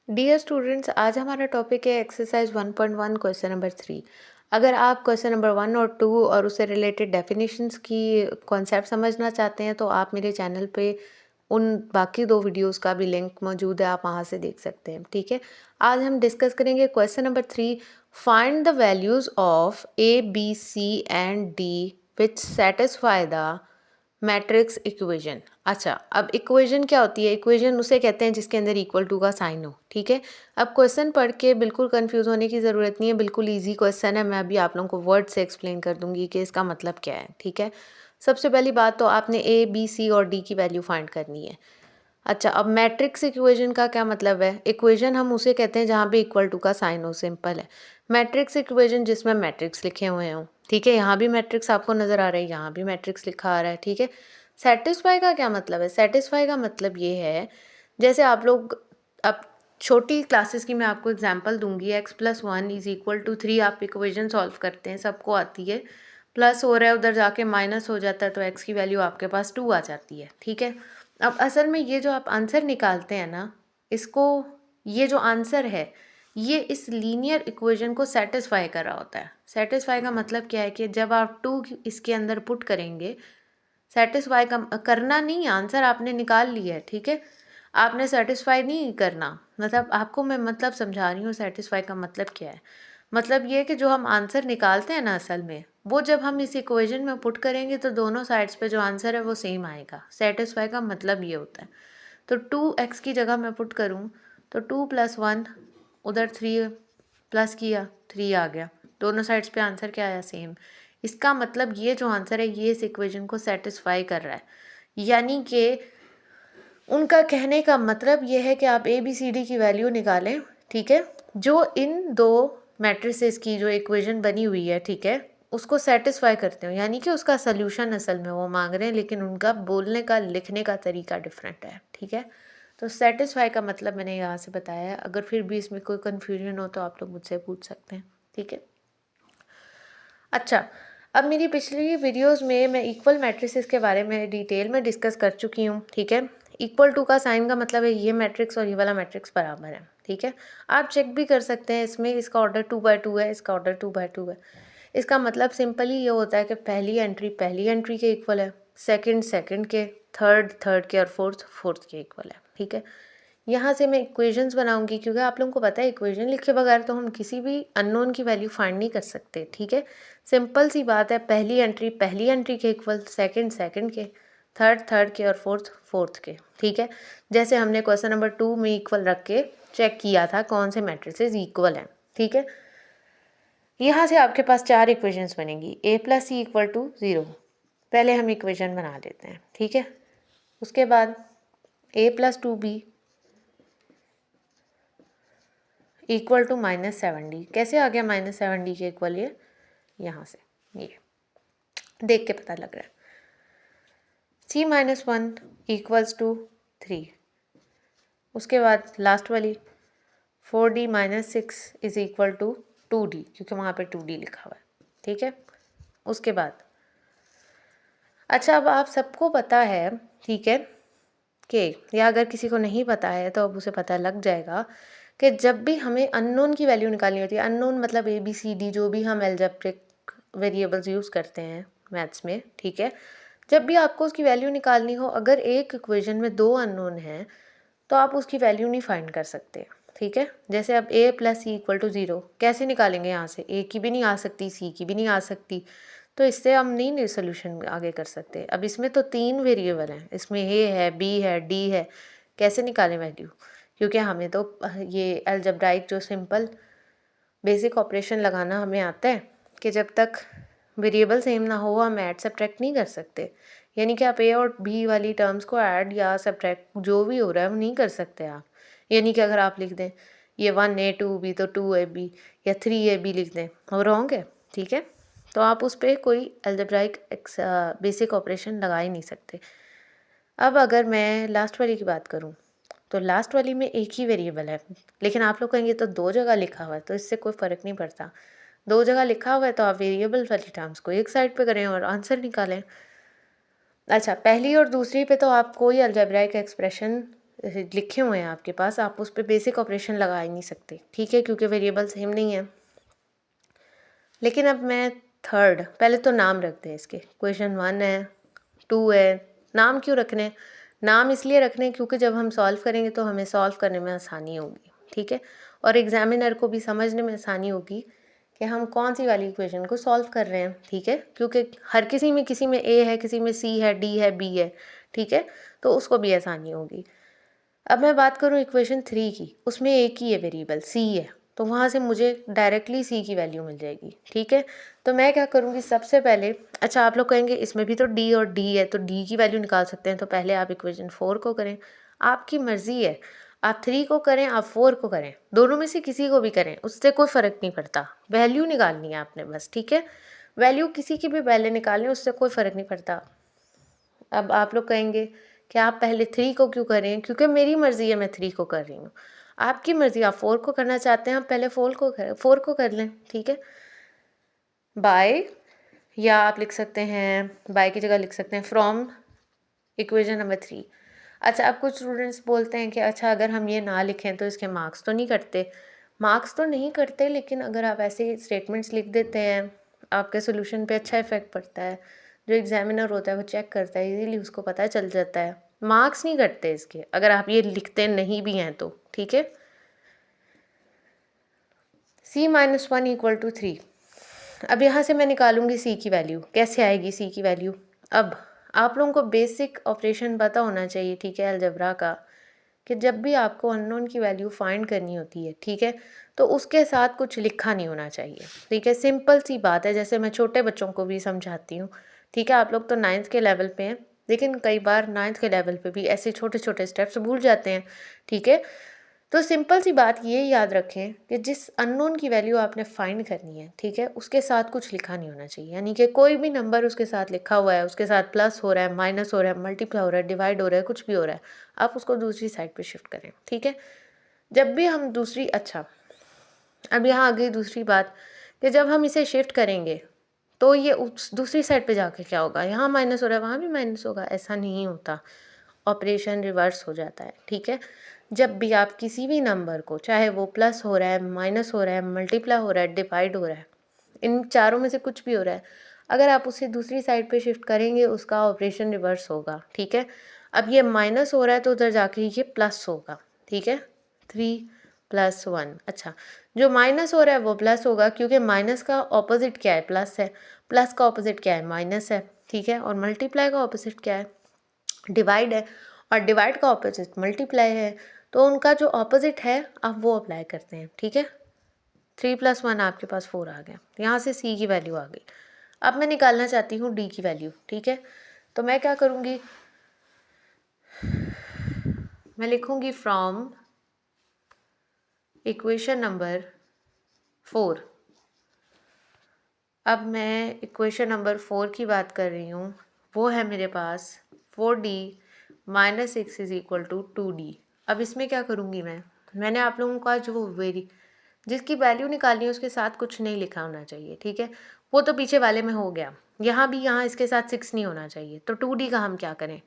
Dear students, आज हमारा topic है एक्सरसाइज 1.1 क्वेश्चन नंबर 3। अगर आप क्वेश्चन नंबर 1 और 2 और उससे रिलेटेड डेफिनेशंस की कॉन्सेप्ट समझना चाहते हैं तो आप मेरे चैनल पे उन बाकी 2 वीडियोस का भी लिंक मौजूद है, आप वहां से देख सकते हैं। ठीक है, आज हम डिस्कस करेंगे question number 3। Find the values of A B C and D which satisfy the matrix equation. अच्छा, अब इक्वेशन क्या होती है? इक्वेशन उसे कहते हैं जिसके अंदर इक्वल टू का साइन हो। ठीक है, अब क्वेश्चन पढ़ के बिल्कुल कंफ्यूज होने की ज़रूरत नहीं है, बिल्कुल इजी क्वेश्चन है। मैं अभी आप लोगों को वर्ड से एक्सप्लेन कर दूंगी कि इसका मतलब क्या है। ठीक है, सबसे पहली बात तो आपने ए बी सी और डी की वैल्यू फाइंड करनी है। अच्छा, अब मैट्रिक्स इक्वेशन का क्या मतलब है? इक्वेशन हम उसे कहते हैं जहाँ पे इक्वल टू का साइन हो, सिंपल है। मैट्रिक्स इक्वेशन जिसमें मैट्रिक्स लिखे हुए हों। ठीक है, यहाँ भी मैट्रिक्स आपको नज़र आ रहा है, यहाँ भी मैट्रिक्स लिखा आ रहा है। ठीक है, सेटिस्फाई का क्या मतलब है? सेटिस्फाई का मतलब ये है, जैसे आप लोग अब छोटी क्लासेस की मैं आपको एग्जांपल दूंगी। x+1 = 3 आप इक्वेशन सॉल्व करते हैं, सबको आती है। प्लस हो रहा है, उधर जाके माइनस हो जाता है, तो x की वैल्यू आपके पास 2 आ जाती है। ठीक है, अब असल में ये जो आप आंसर निकालते हैं ना, इसको, ये जो आंसर है ये इस लीनियर इक्वेशन को सेटिस्फाई कर रहा होता है। सेटिस्फाई का मतलब क्या है कि जब आप 2 इसके अंदर पुट करेंगे, सेटिस्फाई का करना नहीं, आंसर आपने निकाल लिया है। ठीक है, आपने सेटिस्फाई नहीं करना, मतलब आपको मैं मतलब समझा रही हूँ सेटिस्फाई का मतलब क्या है। मतलब ये है कि जो हम आंसर निकालते हैं ना, असल में वो जब हम इस इक्वेशन में पुट करेंगे तो दोनों साइड्स पे जो आंसर है वो सेम आएगा। सेटिस्फाई का मतलब ये होता है। तो 2x की जगह मैं पुट करूँ तो 2+1, उधर 3 प्लस किया, 3 आ गया, दोनों साइड्स पे आंसर क्या आया? सेम। इसका मतलब ये जो आंसर है ये इस इक्वेशन को सेटिस्फाई कर रहा है। यानी कि उनका कहने का मतलब ये है कि आप ए बी सी डी की वैल्यू निकालें। ठीक है, जो इन दो मैट्रिसेस की जो इक्वेशन बनी हुई है, ठीक है, उसको सेटिस्फाई करते हो, यानी कि उसका सल्यूशन असल में वो मांग रहे हैं, लेकिन उनका बोलने का, लिखने का तरीका डिफरेंट है। ठीक है, तो सेटिस्फाई का मतलब मैंने यहाँ से बताया है। अगर फिर भी इसमें कोई कन्फ्यूजन हो तो आप लोग मुझसे पूछ सकते हैं। ठीक है, अच्छा, अब मेरी पिछली वीडियोस में मैं इक्वल मैट्रिसेस के बारे में डिटेल में डिस्कस कर चुकी हूँ। ठीक है, इक्वल टू का साइन का मतलब है ये मैट्रिक्स और ये वाला मैट्रिक्स बराबर है। ठीक है, आप चेक भी कर सकते हैं इसमें, इसका ऑर्डर 2/2 है, इसका ऑर्डर 2/2 है। इसका मतलब सिंपली ये होता है कि पहली एंट्री के इक्वल है, सेकंड सेकंड के, थर्ड थर्ड के और फोर्थ फोर्थ के इक्वल है। ठीक है, यहाँ से मैं इक्वेशंस बनाऊंगी, क्योंकि आप लोगों को पता है इक्वेशन लिखे बगैर तो हम किसी भी अननोन की वैल्यू फाइंड नहीं कर सकते। ठीक है, सिंपल सी बात है, पहली एंट्री के इक्वल, सेकंड सेकंड के, थर्ड थर्ड के और फोर्थ फोर्थ के। ठीक है, जैसे हमने क्वेश्चन नंबर 2 में इक्वल रख के चेक किया था कौन से मैट्रिसेस इक्वल हैं। ठीक है, यहाँ से आपके पास 4 इक्वेशंस बनेंगी। a+c = 0, पहले हम इक्वेशन बना लेते हैं। ठीक है, उसके बाद a+2b = -7d। कैसे आ गया -7d के इक्वल? ये यहाँ से, ये देख के पता लग रहा है। c-1 = 3। उसके बाद लास्ट वाली 4d-6 = 2d, क्योंकि वहाँ पे 2d लिखा हुआ है। ठीक है, उसके बाद, अच्छा, अब आप सबको पता है, ठीक है, कि या अगर किसी को नहीं पता है तो अब उसे पता लग जाएगा कि जब भी हमें अननोन की वैल्यू निकालनी होती है, अननोन मतलब ए बी सी डी, जो भी हम एल्जेब्रिक वेरिएबल्स यूज़ करते हैं मैथ्स में, ठीक है, जब भी आपको उसकी वैल्यू निकालनी हो, अगर एक इक्वेशन में 2 अननोन हैं तो आप उसकी वैल्यू नहीं फाइंड कर सकते। ठीक है, जैसे अब a+c = 0 कैसे निकालेंगे? यहाँ से a की भी नहीं आ सकती, c की भी नहीं आ सकती, तो इससे हम नहीं सोल्यूशन आगे कर सकते। अब इसमें तो 3 वेरिएबल हैं, इसमें a है, b है, d है, कैसे निकालें वैल्यू? क्योंकि हमें तो ये अलजेब्राइक जो सिंपल बेसिक ऑपरेशन लगाना हमें आता है कि जब तक वेरिएबल सेम ना हो हम ऐड सब्ट्रैक्ट नहीं कर सकते। यानी कि आप ए और बी वाली टर्म्स को ऐड या सब्ट्रैक्ट जो भी हो रहा है वो नहीं कर सकते आप। यानी कि अगर आप लिख दें ये 1a 2b तो 2ab, या 3ab लिख दें, वो रॉन्ग है। ठीक है, तो आप उस पर कोई अलजेब्राइक बेसिक ऑपरेशन लगा ही नहीं सकते। अब अगर मैं लास्ट वाली की बात करूँ तो लास्ट वाली में एक ही वेरिएबल है, लेकिन आप लोग कहेंगे तो 2 जगह लिखा हुआ है, तो इससे कोई फ़र्क नहीं पड़ता। 2 जगह लिखा हुआ है तो आप वेरिएबल वाली टर्म्स को एक साइड पे करें और आंसर निकालें। अच्छा, पहली और दूसरी पे तो आप कोई अलजेब्राइक एक्सप्रेशन लिखे हुए हैं आपके पास, आप उस पे बेसिक ऑपरेशन लगा ही नहीं सकते, ठीक है, क्योंकि वेरिएबल सेम नहीं है। लेकिन अब मैं थर्ड, पहले तो नाम रखते हैं इसके, क्वेश्चन 1 है, 2 है। नाम क्यों रखने हैं? नाम इसलिए रखने हैं क्योंकि जब हम सॉल्व करेंगे तो हमें सॉल्व करने में आसानी होगी, ठीक है, और एग्जामिनर को भी समझने में आसानी होगी कि हम कौन सी वाली इक्वेशन को सॉल्व कर रहे हैं, ठीक है, क्योंकि हर किसी में, किसी में ए है, किसी में सी है, डी है, बी है, ठीक है, तो उसको भी आसानी होगी। अब मैं बात करूँ इक्वेशन 3 की, उसमें एक ही है वेरिएबल, सी है, तो वहाँ से मुझे डायरेक्टली सी की वैल्यू मिल जाएगी, ठीक है। तो मैं क्या करूँगी सबसे पहले, अच्छा आप लोग कहेंगे इसमें भी तो डी और डी है, तो डी की वैल्यू निकाल सकते हैं, तो पहले आप इक्वेशन 4 को करें। आपकी मर्ज़ी है, आप 3 को करें, आप 4 को करें, दोनों में से किसी को भी करें, उससे कोई फ़र्क नहीं पड़ता, वैल्यू निकालनी है आपने बस, ठीक है। वैल्यू किसी की भी पहले निकालें, उससे कोई फ़र्क नहीं पड़ता। अब आप लोग कहेंगे कि आप पहले 3 को क्यों कर रहे हैं? क्योंकि मेरी मर्ज़ी है, मैं 3 को कर रही हूँ। आपकी मर्ज़ी, आप 4 को करना चाहते हैं, आप पहले 4 को कर लें, ठीक है। बाय, या आप लिख सकते हैं, बाय की जगह लिख सकते हैं फ्रॉम इक्वेशन नंबर 3। अच्छा, अब कुछ स्टूडेंट्स बोलते हैं कि अच्छा अगर हम ये ना लिखें तो इसके मार्क्स तो नहीं कटते। मार्क्स तो नहीं कटते, लेकिन अगर आप ऐसे स्टेटमेंट्स लिख देते हैं, आपके सोल्यूशन पे अच्छा इफ़ेक्ट पड़ता है। जो एग्जामिनर होता है वो चेक करता है, इजीली उसको पता चल जाता है। मार्क्स नहीं कटते इसके, अगर आप ये लिखते नहीं भी हैं तो, ठीक है। C-1 equal to 3। अब यहाँ से मैं निकालूंगी सी की वैल्यू। कैसे आएगी सी की वैल्यू? अब आप लोगों को बेसिक ऑपरेशन पता होना चाहिए, ठीक है, अलजबरा का, कि जब भी आपको अननोन की वैल्यू फाइंड करनी होती है, ठीक है, तो उसके साथ कुछ लिखा नहीं होना चाहिए, ठीक है। सिंपल सी बात है, जैसे मैं छोटे बच्चों को भी समझाती हूँ, ठीक है। आप लोग तो 9th के लेवल पे हैं, लेकिन कई बार 9th के लेवल पे भी ऐसे छोटे छोटे स्टेप्स भूल जाते हैं, ठीक है। तो सिंपल सी बात ये याद रखें कि जिस अननोन की वैल्यू आपने फाइंड करनी है, ठीक है, उसके साथ कुछ लिखा नहीं होना चाहिए, यानी कि कोई भी नंबर उसके साथ लिखा हुआ है, उसके साथ प्लस हो रहा है, माइनस हो रहा है, मल्टीप्लाई हो रहा है, डिवाइड हो रहा है, कुछ भी हो रहा है, आप उसको दूसरी साइड पे शिफ्ट करें, ठीक है। जब भी हम दूसरी, अच्छा अब यहाँ आ गई दूसरी बात, कि जब हम इसे शिफ्ट करेंगे तो ये उस दूसरी साइड पे जाके क्या होगा, यहाँ माइनस हो रहा है वहाँ भी माइनस होगा, ऐसा नहीं होता, ऑपरेशन रिवर्स हो जाता है, ठीक है। जब भी आप किसी भी नंबर को, चाहे वो प्लस हो रहा है, माइनस हो रहा है, मल्टीप्लाई हो रहा है, डिवाइड हो रहा है, इन चारों में से कुछ भी हो रहा है, अगर आप उसे दूसरी साइड पे शिफ्ट करेंगे उसका ऑपरेशन रिवर्स होगा, ठीक है। अब ये माइनस हो रहा है तो उधर जाके ये प्लस होगा, ठीक है। 3+1, अच्छा, जो माइनस हो रहा है वो प्लस होगा, क्योंकि माइनस का ऑपोजिट क्या है, प्लस है, प्लस का ऑपोजिट क्या है, माइनस है, ठीक है। और मल्टीप्लाई का ऑपोजिट क्या है, डिवाइड है, और डिवाइड का ऑपोजिट मल्टीप्लाई है, तो उनका जो ऑपोजिट है आप वो अप्लाई करते हैं, ठीक है। 3+1 आपके पास 4 आ गया, यहाँ से सी की वैल्यू आ गई। अब मैं निकालना चाहती हूँ डी की वैल्यू, ठीक है। तो मैं क्या करूँगी, मैं लिखूँगी फ्रॉम इक्वेशन नंबर 4। अब मैं इक्वेशन नंबर 4 की बात कर रही हूँ, वो है मेरे पास 4D minus 6 is equal to 2D। अब इसमें क्या करूँगी मैंने आप लोगों का जो जिसकी वैल्यू निकालनी है उसके साथ कुछ नहीं लिखा होना चाहिए, ठीक है, वो तो पीछे वाले में हो गया, यहाँ भी, यहाँ इसके साथ 6 नहीं होना चाहिए, तो 2D का हम क्या करें।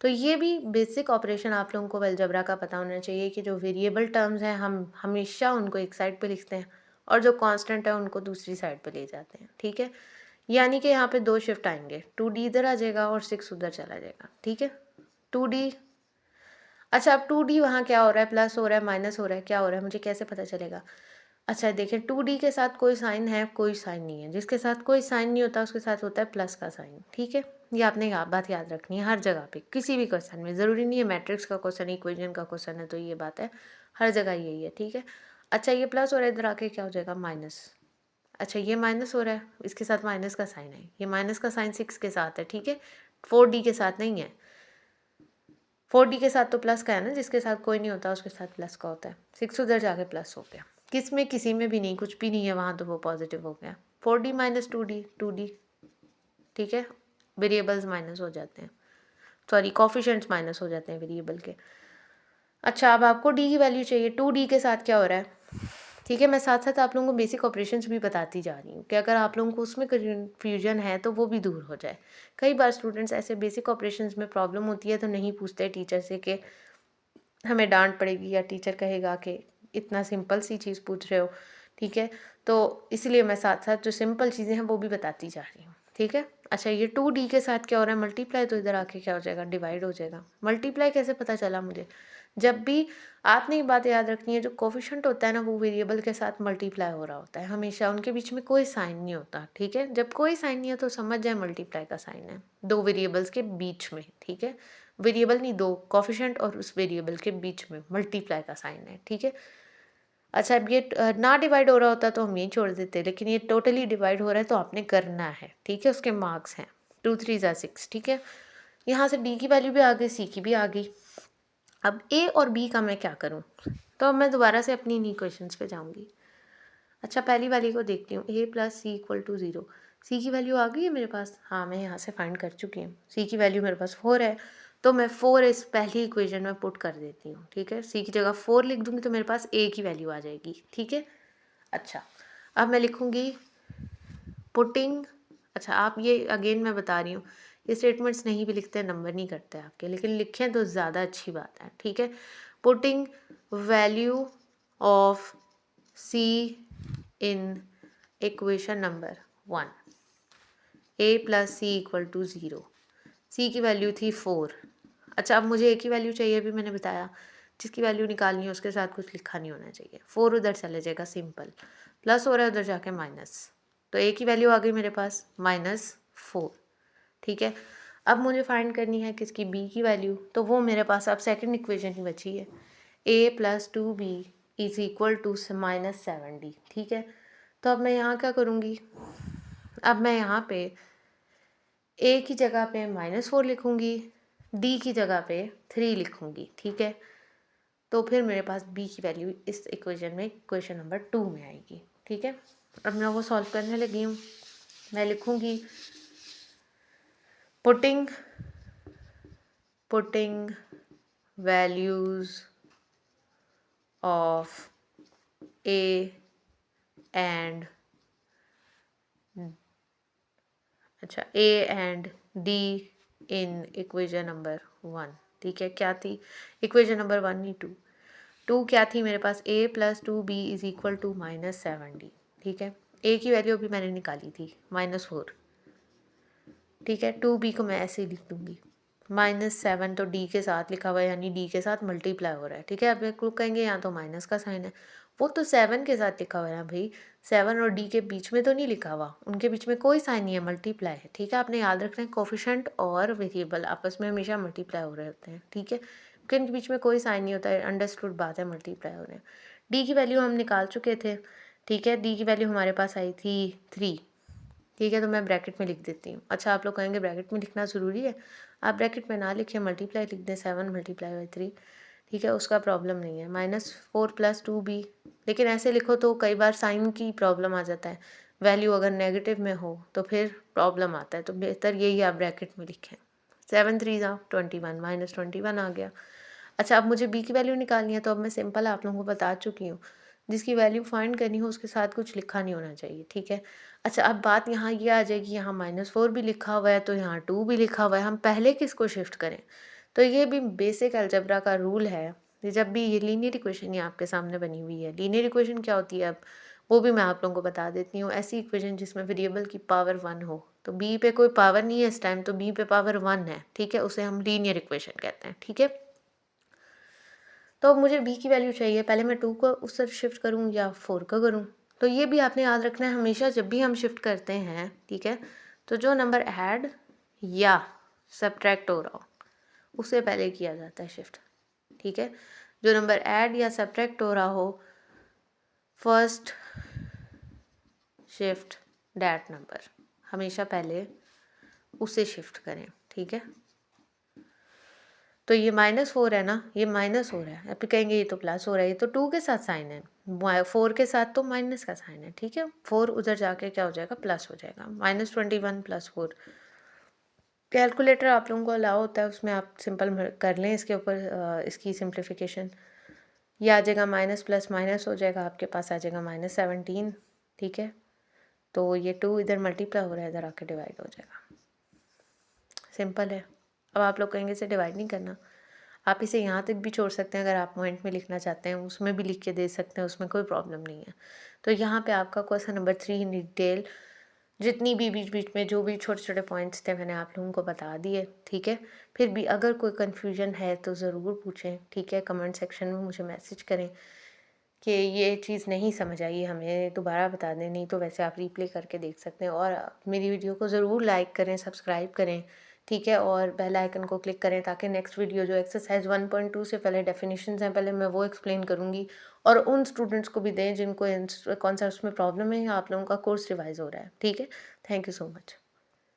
तो ये भी बेसिक ऑपरेशन आप लोगों को अलजबरा का पता होना चाहिए कि जो वेरिएबल टर्म्स हैं हम हमेशा उनको एक साइड पे लिखते हैं, और जो कांस्टेंट है उनको दूसरी साइड पे ले जाते हैं, ठीक है। यानी कि यहाँ पे 2 शिफ्ट आएंगे, 2D इधर आ जाएगा और 6 उधर चला जाएगा, ठीक है। 2D, अच्छा अब 2D वहाँ क्या हो रहा है, प्लस हो रहा है, माइनस हो रहा है, क्या हो रहा है, मुझे कैसे पता चलेगा। अच्छा देखिए, 2D के साथ कोई साइन है, कोई साइन नहीं है, जिसके साथ कोई साइन नहीं होता उसके साथ होता है प्लस का साइन, ठीक है। ये आपने बात याद रखनी है हर जगह पे, किसी भी क्वेश्चन में, ज़रूरी नहीं है मैट्रिक्स का क्वेश्चन, इक्वेशन का क्वेश्चन है तो ये बात है, हर जगह यही है, ठीक है। अच्छा ये प्लस हो रहा है, इधर आके क्या हो जाएगा, माइनस। अच्छा ये माइनस हो रहा है, इसके साथ माइनस का साइन है, ये माइनस का साइन 6 के साथ है, ठीक है, 4D के साथ नहीं है। 4D के साथ तो प्लस का है ना, जिसके साथ कोई नहीं होता उसके साथ प्लस का होता है, 6 उधर जाके प्लस हो गया, किस में, किसी में भी नहीं, कुछ भी नहीं है वहाँ, तो वो पॉजिटिव हो गया। 4D माइनस 2D, ठीक है, वेरिएबल्स माइनस हो जाते हैं, सॉरी कॉफिशेंट्स माइनस हो जाते हैं वेरिएबल के। अच्छा अब आपको डी की वैल्यू चाहिए, 2D के साथ क्या हो रहा है, ठीक है। मैं साथ साथ आप लोगों को बेसिक ऑपरेशंस भी बताती जा रही हूँ कि अगर आप लोगों को उसमें कन्फ्यूजन है तो वो भी दूर हो जाए। कई बार स्टूडेंट्स ऐसे बेसिक ऑपरेशंस में प्रॉब्लम होती है तो नहीं पूछते टीचर से कि हमें डांट पड़ेगी या टीचर कहेगा कि इतना सिंपल सी चीज़ पूछ रहे हो, ठीक है। तो इसलिए मैं साथ साथ जो सिंपल चीज़ें हैं वो भी बताती जा रही हूँ, ठीक है। अच्छा, ये 2D के साथ क्या हो रहा है, मल्टीप्लाई, तो इधर आके क्या हो जाएगा, डिवाइड हो जाएगा। मल्टीप्लाई कैसे पता चला मुझे, जब भी आपने ये बात याद रखनी है, जो कोफिशिएंट होता है ना वो वेरिएबल के साथ मल्टीप्लाई हो रहा होता है हमेशा, उनके बीच में कोई साइन नहीं होता, ठीक है। जब कोई साइन नहीं है तो समझ जाए मल्टीप्लाई का साइन है, दो वेरिएबल्स के बीच में, ठीक है। वेरिएबल नहीं, दो कोफिशिएंट और उस वेरिएबल के बीच में मल्टीप्लाई का साइन है, ठीक है। अच्छा, अब ये ना डिवाइड हो रहा होता तो हम यही छोड़ देते, लेकिन ये टोटली डिवाइड हो रहा है तो आपने करना है, ठीक है। उसके मार्क्स हैं 2 3 = 6, ठीक है। यहाँ से डी की वैल्यू भी आ गई, सी की भी आ गई। अब ए और बी का मैं क्या करूँ, तो अब मैं दोबारा से अपनी इन्हीं क्वेश्चंस पे जाऊँगी। अच्छा, पहली वाली को देखती हूँ, a + c = 0। सी की वैल्यू आ गई है मेरे पास, हाँ मैं यहाँ से फाइंड कर चुकी हूँ। सी की वैल्यू मेरे पास 4 है, तो मैं 4 इस पहली इक्वेशन में पुट कर देती हूँ, ठीक है। सी की जगह 4 लिख दूँगी तो मेरे पास a की वैल्यू आ जाएगी, ठीक है। अच्छा, अब मैं लिखूँगी पुटिंग। अच्छा, आप ये अगेन मैं बता रही हूँ, ये स्टेटमेंट्स नहीं भी लिखते नंबर नहीं करते आपके, लेकिन लिखें तो ज़्यादा अच्छी बात है, ठीक है। Putting value of C in equation number 1, a + c = 0। C की वैल्यू थी 4। अच्छा, अब मुझे ए की वैल्यू चाहिए, अभी मैंने बताया जिसकी वैल्यू निकालनी है उसके साथ कुछ लिखा नहीं होना चाहिए। 4 उधर चले जाएगा, सिंपल, प्लस हो रहा है उधर जाके माइनस, तो ए की वैल्यू आ गई मेरे पास -4, ठीक है। अब मुझे फाइंड करनी है किसकी, बी की वैल्यू, तो वो मेरे पास अब सेकंड इक्वेशन ही बची है, a + 2b = -7d, ठीक है। तो अब मैं यहाँ क्या करूँगी, अब मैं यहाँ पे a की जगह पे -4 लिखूँगी, d की जगह पे 3 लिखूँगी, ठीक है। तो फिर मेरे पास b की वैल्यू इस इक्वेशन में, इक्वेशन नंबर 2 में आएगी, ठीक है। अब मैं वो सॉल्व करने लगी हूँ। मैं लिखूँगी putting values of a and, अच्छा, a and d in equation number 1, ठीक है। क्या थी इक्वेशन नंबर 1, नहीं 2, क्या थी मेरे पास, a + 2b = -7d, ठीक है। a की वैल्यू अभी मैंने निकाली थी -4, ठीक है। 2b को मैं ऐसे ही लिख दूँगी, -7 तो d के साथ लिखा हुआ है, यानी d के साथ मल्टीप्लाई हो रहा है, ठीक है। अब एक लोग कहेंगे यहाँ तो माइनस का साइन है, वो तो 7 के साथ लिखा हुआ है ना भाई, 7 और d के बीच में तो नहीं लिखा हुआ, उनके बीच में कोई साइन नहीं है, मल्टीप्लाई है, ठीक है। आपने याद रखना है कोफिशिएंट और वेरिएबल आपस में हमेशा मल्टीप्लाई हो रहे होते हैं, ठीक है, क्योंकि इनके बीच में कोई साइन नहीं होता है, अंडरस्टूड बात है, मल्टीप्लाई हो रहे हैं। डी की वैल्यू हम निकाल चुके थे, ठीक है। डी की वैल्यू हमारे पास आई थी 3, ठीक है, तो मैं ब्रैकेट में लिख देती हूँ। अच्छा, आप लोग कहेंगे ब्रैकेट में लिखना ज़रूरी है, आप ब्रैकेट में ना लिखें, मल्टीप्लाई लिख दें, 7 × 3, ठीक है, उसका प्रॉब्लम नहीं है। -4 + 2b, लेकिन ऐसे लिखो तो कई बार साइन की प्रॉब्लम आ जाता है, वैल्यू अगर नेगेटिव में हो तो फिर प्रॉब्लम आता है, तो बेहतर यही आप ब्रैकेट में लिखें। 7 3 21, -21 आ गया। अच्छा, अब मुझे b की वैल्यू निकालनी है, तो अब मैं सिंपल आप लोगों को बता चुकी हूँ, जिसकी वैल्यू फाइंड करनी हो उसके साथ कुछ लिखा नहीं होना चाहिए, ठीक है। अच्छा, अब बात यहाँ ये आ जाएगी, यहाँ -4 भी लिखा हुआ है तो यहाँ 2 भी लिखा हुआ है, हम पहले किसको शिफ्ट करें, तो ये भी बेसिक अलजेब्रा का रूल है। ये जब भी ये लीनियर इक्वेशन ही आपके सामने बनी हुई है, लीनियर इक्वेशन क्या होती है अब वो भी मैं आप लोगों को बता देती हूँ, ऐसी इक्वेशन जिसमें वेरिएबल की पावर 1 हो, तो b पे कोई पावर नहीं है इस टाइम, तो b पे पावर 1 है, ठीक है, उसे हम लीनियर इक्वेशन कहते हैं, ठीक है। तो अब मुझे b की वैल्यू चाहिए, पहले मैं 2 को उस तरफ शिफ्ट करूँ या 4 को करूँ, तो ये भी आपने याद रखना है, हमेशा जब भी हम शिफ्ट करते हैं, ठीक है, तो जो नंबर ऐड या सब्ट्रैक्ट हो रहा हो उसे पहले किया जाता है शिफ्ट, ठीक है। जो नंबर ऐड या सब्ट्रैक्ट हो रहा हो, फर्स्ट शिफ्ट डैट नंबर, हमेशा पहले उसे शिफ्ट करें, ठीक है। तो ये -4 है ना, ये माइनस हो रहा है, आप कहेंगे ये तो प्लस हो रहा है, ये तो 2 के साथ साइन है, 4 के साथ तो माइनस का साइन है, ठीक है। 4 उधर जाके क्या हो जाएगा, प्लस हो जाएगा, -21 + 4। कैलकुलेटर आप लोगों को अलाउ होता है, उसमें आप सिंपल कर लें, इसके ऊपर इसकी सिंप्लीफिकेशन, ये आ जाएगा, माइनस प्लस माइनस हो जाएगा, आपके पास आ जाएगा -17, ठीक है। तो ये 2 इधर मल्टीप्लाई हो रहा है, इधर आके डिवाइड हो जाएगा, सिंपल है। अब आप लोग कहेंगे इसे डिवाइड नहीं करना, आप इसे यहाँ तक भी छोड़ सकते हैं, अगर आप पॉइंट में लिखना चाहते हैं उसमें भी लिख के दे सकते हैं, उसमें कोई प्रॉब्लम नहीं है। तो यहाँ पे आपका क्वेश्चन नंबर 3 इन डिटेल जितनी भी बीच-बीच में जो भी छोटे-छोटे पॉइंट्स थे मैंने आप लोगों को बता दिए, ठीक है? फिर भी अगर कोई कन्फ्यूजन है तो ज़रूर पूछें, ठीक है? कमेंट सेक्शन में मुझे मैसेज करें कि ये चीज़ नहीं समझ आई हमें, दोबारा बता दें, नहीं तो वैसे आप रिप्ले करके देख सकते हैं। और मेरी वीडियो को ज़रूर लाइक करें, सब्सक्राइब करें, ठीक है? और बेल आइकन को क्लिक करें ताकि नेक्स्ट वीडियो जो एक्सरसाइज़ 1.2 से पहले डेफिनिशंस हैं, पहले मैं वो एक्सप्लेन करूँगी और उन स्टूडेंट्स को भी दें जिनको इन कॉन्सेप्ट्स में प्रॉब्लम है या आप लोगों का कोर्स रिवाइज़ हो रहा है, ठीक है? Thank you so much.